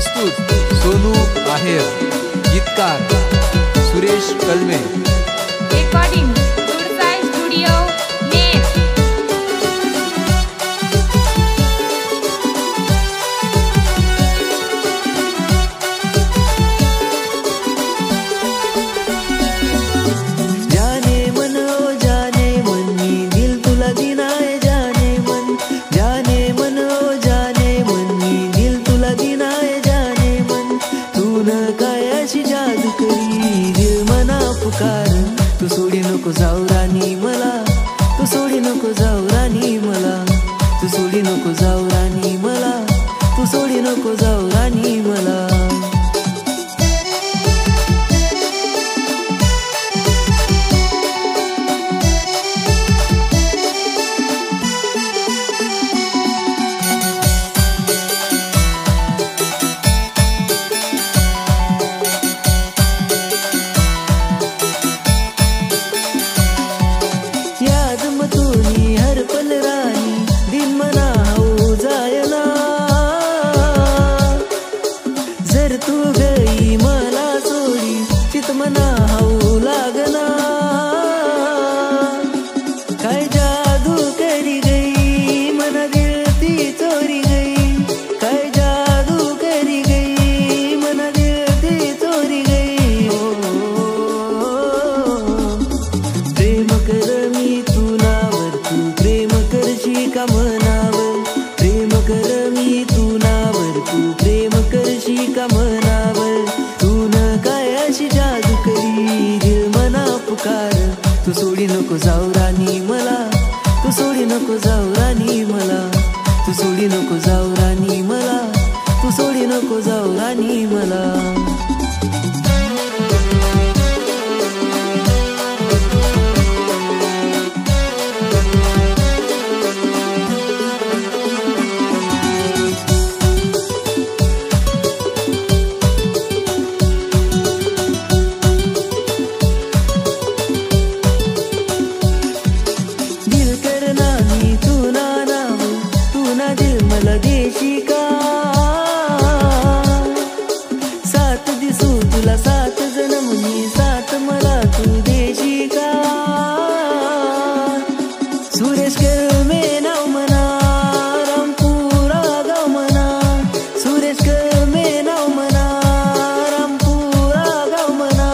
प्रस्तुत सोनू आहेर, गीतकार सुरेश कलमे, रेकॉर्डिंग गुडसाई स्टुडिओ नेम। जाने मन ओ जाने मन मी दिल तुला दिनाय जाने मन, जाने मन ओ जाने मन मी दिल तुला दिनाय जाने मन। तू न काय अशी जादू करी दिल मना पुकार, तू सोडी नको जाऊ राणी मला, तू सोडी नको जाऊ राणी मला, तू सोडी नको जाऊ राणी मला, तू सोडी नको जाऊ राणी मला। याद मतूनी हर पल राणी दिन मना हो जायला, जर तू गई मला सोडी चित मना हो लागना। काय जादू करी गई मना दिल ती चोरी गई, काय जादू करी गई मना दिल ती चोरी गई। प्रेम कर मी तू नावर, तू प्रेम करशी का मनावर, प्रेम कर मी तू नावर, तू प्रेम करशी का मनावर। तू न काय अशी जादू करी दिल मना पुकार, तू सोडी नको जाऊ राणी मला, तू सोडी नको जाऊ राणी मला, तू सोडी नको जाऊ राणी मला, तू सोडी नको जाऊ राणी मला। दिल करना मी तू ना नाव, तू ना दिल मला देशी का, सात दिसू तुला सात जन्मनी सात मला तू देशी का। सुरेश कलमे नाव म्हणा रामपुरा गाव म्हणा, सुरेश कलमे नाव म्हणा रामपुरा गाव म्हणा।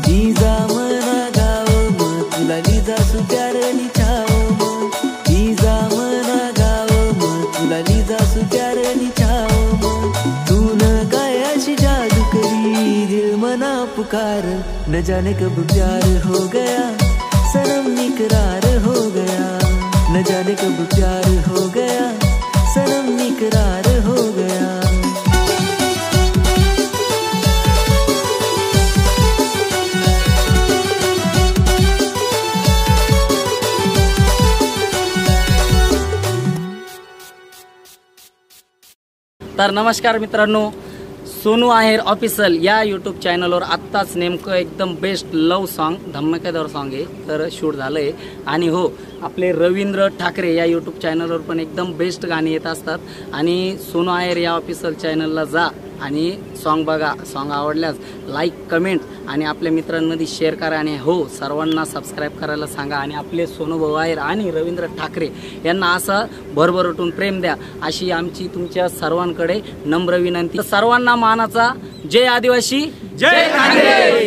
लिजा मना गाव मग तुला लिजा सुप्यारनी छाव मग, लिजा मना गाव मग तुला लिजा सुप्यारनी छाव मग। तू न काय अशी जादू करी दिल मना पुकार, न जाने कब प्यार हो गया सनम इकरार हो गया, न जाने कब प्यार हो गया सनम इकरार हो गया। तर नमस्कार मित्रांनो, सोनू आहेर ऑफिशियल या यूट्यूब चॅनलवर आत्ताच नेमकं एकदम बेस्ट लव सॉन्ग धमाकेदार सॉन्ग आहे तर शूट झालं आहे। आणि हो, आपले रवींद्र ठाकरे या यूट्यूब चॅनलवर पण एकदम बेस्ट गाणी येत असतात आणि सोनू आहेर या ऑफिशियल चॅनलला जा आणि सॉन्ग बघा, सॉन्ग आवडल्यास लाईक कमेंट आणि आपल्या मित्रांमध्ये शेअर करा आणि हो सर्वांना सबस्क्राईब करायला सांगा आणि आपले सोनू भाऊ आहेर आणि रवींद्र ठाकरे यांना असं भरभराटून प्रेम द्या अशी आमची तुमच्या सर्वांकडे नम्र विनंती। सर्वांना मानाचा जय आदिवासी, जय ठाकरे।